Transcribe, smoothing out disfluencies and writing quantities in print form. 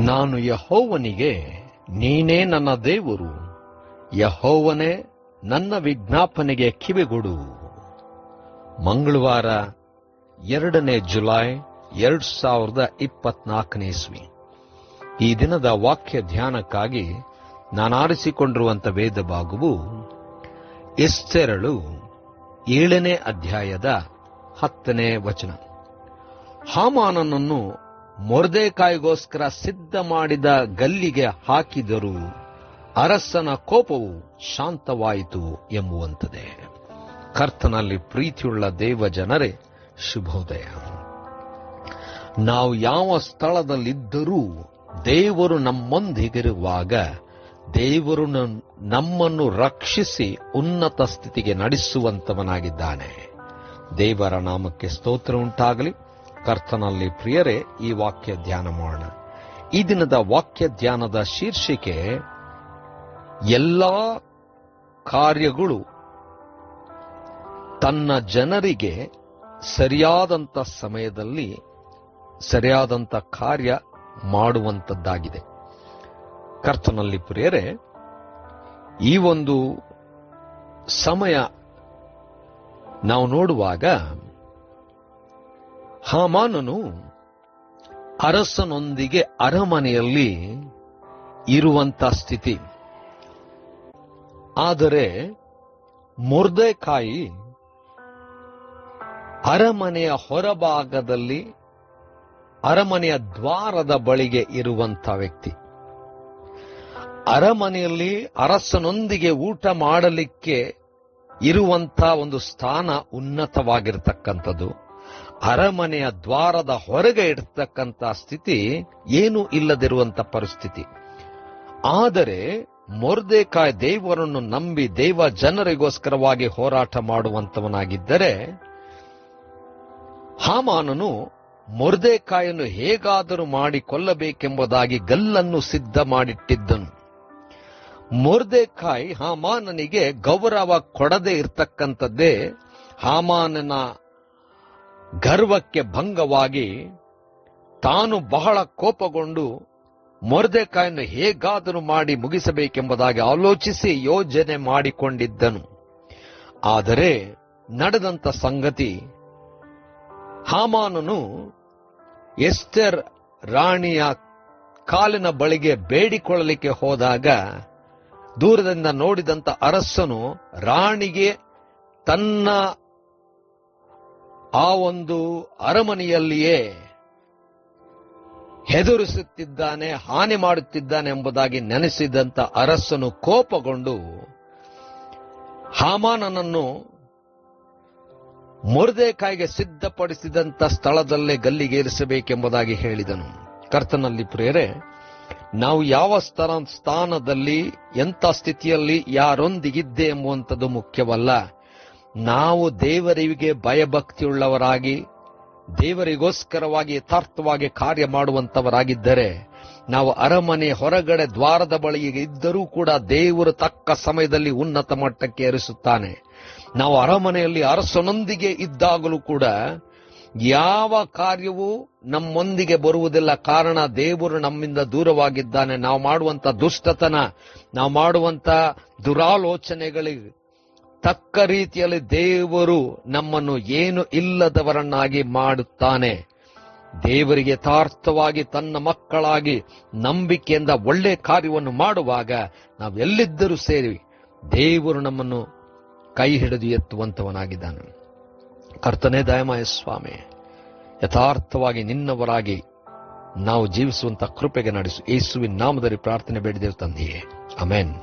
ನಾನು ಯೆಹೋವನಿಗೆ, ನೀನೇ ನನ್ನ ದೇವರು, ಯೆಹೋವನೇ ನನ್ನ ವಿಜ್ಞಾಪನೆಗೆ ಕಿವಿಗೊಡು. ಮಂಗಳವಾರ 2 ಜುಲೈ 2024 ಇಸ್ವಿ. ಈ ದಿನದ ವಾಕ್ಯ ಧ್ಯಾನಕ್ಕಾಗಿ ನಾನು ಆರಿಸಿಕೊಂಡಿರುವಂಥ ವೇದ ಭಾಗವು ಎಸ್ತೇರಳು 7ನೇ ಅಧ್ಯಾಯದ 10ನೇ ವಚನ. ಹಾಮಾನನನ್ನು ಮೊರ್ದೆಕಾಯಿಗೋಸ್ಕರ ಸಿದ್ಧ ಮಾಡಿದ ಗಲ್ಲಿಗೆ ಹಾಕಿದರೂ ಅರಸನ ಕೋಪವು ಶಾಂತವಾಯಿತು ಎಂಬುವಂಥದ್ದೇ. ಕರ್ತನಲ್ಲಿ ಪ್ರೀತಿಯುಳ್ಳ ದೇವ ಜನರೇ, ಶುಭೋದಯ. ನಾವು ಯಾವ ಸ್ಥಳದಲ್ಲಿದ್ದರೂ ದೇವರು ನಮ್ಮೊಂದಿಗಿರುವಾಗ ದೇವರು ನಮ್ಮನ್ನು ರಕ್ಷಿಸಿ ಉನ್ನತ ಸ್ಥಿತಿಗೆ ನಡೆಸುವಂತವನಾಗಿದ್ದಾನೆ. ದೇವರ ನಾಮಕ್ಕೆ ಸ್ತೋತ್ರ ಉಂಟಾಗಲಿ. ಕರ್ತನಲ್ಲಿ ಪ್ರಿಯರೇ, ಈ ವಾಕ್ಯ ಧ್ಯಾನ ಮಾಡೋಣ. ಈ ದಿನದ ವಾಕ್ಯ ಧ್ಯಾನದ ಶೀರ್ಷಿಕೆ, ಎಲ್ಲಾ ಕಾರ್ಯಗಳು ತನ್ನ ಜನರಿಗೆ ಸರಿಯಾದಂಥ ಸಮಯದಲ್ಲಿ ಸರಿಯಾದಂಥ ಕಾರ್ಯ ಮಾಡುವಂಥದ್ದಾಗಿದೆ. ಕರ್ತನಲ್ಲಿ ಪ್ರಿಯರೇ, ಈ ಒಂದು ಸಮಯ ನಾವು ನೋಡುವಾಗ ಹಾಮಾನನು ಅರಸನೊಂದಿಗೆ ಅರಮನೆಯಲ್ಲಿ ಇರುವಂಥ ಸ್ಥಿತಿ. ಆದರೆ ಮೊರ್ದೆಕಾಯಿ ಅರಮನೆಯ ಹೊರಭಾಗದಲ್ಲಿ ಅರಮನೆಯ ದ್ವಾರದ ಬಳಿಗೆ ಇರುವಂಥ ವ್ಯಕ್ತಿ. ಅರಮನೆಯಲ್ಲಿ ಅರಸನೊಂದಿಗೆ ಊಟ ಮಾಡಲಿಕ್ಕೆ ಇರುವಂಥ ಒಂದು ಸ್ಥಾನ ಉನ್ನತವಾಗಿರ್ತಕ್ಕಂಥದ್ದು. ಅರಮನೆಯ ದ್ವಾರದ ಹೊರಗೆ ಇರತಕ್ಕಂಥ ಸ್ಥಿತಿ ಏನೂ ಇಲ್ಲದಿರುವಂಥ ಪರಿಸ್ಥಿತಿ. ಆದರೆ ಮೊರ್ದೆಕಾಯಿ ದೇವರನ್ನು ನಂಬಿ ದೇವ ಜನರಿಗೋಸ್ಕರವಾಗಿ ಹೋರಾಟ ಮಾಡುವಂತವನಾಗಿದ್ದರೆ, ಹಾಮಾನನು ಮೊರ್ದೆಕಾಯನ್ನು ಹೇಗಾದರೂ ಮಾಡಿ ಕೊಲ್ಲಬೇಕೆಂಬುದಾಗಿ ಗಲ್ಲನ್ನು ಸಿದ್ಧ ಮಾಡಿಟ್ಟಿದ್ದನು. ಮೊರ್ದೆಕಾಯಿ ಹಾಮಾನನಿಗೆ ಗೌರವ ಕೊಡದೇ ಇರತಕ್ಕಂಥದ್ದೇ ಹಾಮಾನನ ಗರ್ವಕ್ಕೆ ಭಂಗವಾಗಿ ತಾನು ಬಹಳ ಕೋಪಗೊಂಡು ಮೊರ್ದೆಕಾಯನ್ನು ಹೇಗಾದರೂ ಮಾಡಿ ಮುಗಿಸಬೇಕೆಂಬುದಾಗಿ ಆಲೋಚಿಸಿ ಯೋಜನೆ ಮಾಡಿಕೊಂಡಿದ್ದನು. ಆದರೆ ನಡೆದಂಥ ಸಂಗತಿ, ಹಾಮಾನನು ಎಸ್ತೇರ್ ರಾಣಿಯ ಕಾಲಿನ ಬಳಿಗೆ ಬೇಡಿಕೊಳ್ಳಲಿಕ್ಕೆ ಹೋದಾಗ ದೂರದಿಂದ ನೋಡಿದಂಥ ಅರಸನು ರಾಣಿಗೆ ತನ್ನ ಆ ಒಂದು ಅರಮನೆಯಲ್ಲಿಯೇ ಹೆದರಿಸುತ್ತಿದ್ದಾನೆ, ಹಾನಿ ಮಾಡುತ್ತಿದ್ದಾನೆ ಎಂಬುದಾಗಿ ನೆನೆಸಿದಂಥ ಅರಸನು ಕೋಪಗೊಂಡು ಹಾಮಾನನನ್ನು ಮೊರ್ದೆಕಾಯಿಗೆ ಸಿದ್ಧಪಡಿಸಿದಂಥ ಸ್ಥಳದಲ್ಲೇ ಗಲ್ಲಿಗೇರಿಸಬೇಕೆಂಬುದಾಗಿ ಹೇಳಿದನು. ಕರ್ತನಲ್ಲಿ ಪ್ರಿಯರೇ, ನಾವು ಯಾವ ಸ್ಥಾನದಲ್ಲಿ ಎಂಥ ಸ್ಥಿತಿಯಲ್ಲಿ ಯಾರೊಂದಿಗಿದ್ದೆ ಎಂಬುವಂಥದ್ದು ಮುಖ್ಯವಲ್ಲ. ನಾವು ದೇವರಿಗೆ ಭಯಭಕ್ತಿಯುಳ್ಳವರಾಗಿ ದೇವರಿಗೋಸ್ಕರವಾಗಿ ಯಥಾರ್ಥವಾಗಿ ಕಾರ್ಯ ಮಾಡುವಂತವರಾಗಿದ್ದರೆ, ನಾವು ಅರಮನೆ ಹೊರಗಡೆ ದ್ವಾರದ ಬಳಿಗೆ ಇದ್ದರೂ ಕೂಡ ದೇವರು ತಕ್ಕ ಸಮಯದಲ್ಲಿ ಉನ್ನತ ಮಟ್ಟಕ್ಕೆ ಏರಿಸುತ್ತಾನೆ. ನಾವು ಅರಮನೆಯಲ್ಲಿ ಅರಸನೊಂದಿಗೆ ಇದ್ದಾಗಲೂ ಕೂಡ ಯಾವ ಕಾರ್ಯವೂ ನಮ್ಮೊಂದಿಗೆ ಬರುವುದಿಲ್ಲ. ಕಾರಣ, ದೇವರು ನಮ್ಮಿಂದ ದೂರವಾಗಿದ್ದಾನೆ. ನಾವು ಮಾಡುವಂತ ದುಷ್ಟತನ, ನಾವು ಮಾಡುವಂತ ದುರಾಲೋಚನೆಗಳಿಗೆ ತಕ್ಕ ರೀತಿಯಲ್ಲಿ ದೇವರು ನಮ್ಮನ್ನು ಏನು ಇಲ್ಲದವರನ್ನಾಗಿ ಮಾಡುತ್ತಾನೆ. ದೇವರಿಗೆ ಯಥಾರ್ಥವಾಗಿ ತನ್ನ ಮಕ್ಕಳಾಗಿ ನಂಬಿಕೆಯಿಂದ ಒಳ್ಳೆ ಕಾರ್ಯವನ್ನು ಮಾಡುವಾಗ ನಾವೆಲ್ಲಿದ್ದರೂ ಸೇರಿ ದೇವರು ನಮ್ಮನ್ನು ಕೈ ಹಿಡಿದು ಎತ್ತುವಂತವನಾಗಿದ್ದಾನೆ. ಕರ್ತನೇ ದಯಮಾಯ ಸ್ವಾಮಿ, ಯಥಾರ್ಥವಾಗಿ ನಿನ್ನವರಾಗಿ ನಾವು ಜೀವಿಸುವಂತ ಕೃಪೆಗೆ ನಡೆಸು. ಯೇಸುವಿನ ನಾಮದಲ್ಲಿ ಪ್ರಾರ್ಥನೆ ಬೇಡಿದೆವು ತಂದೆಯೇ, ಆಮೆನ್.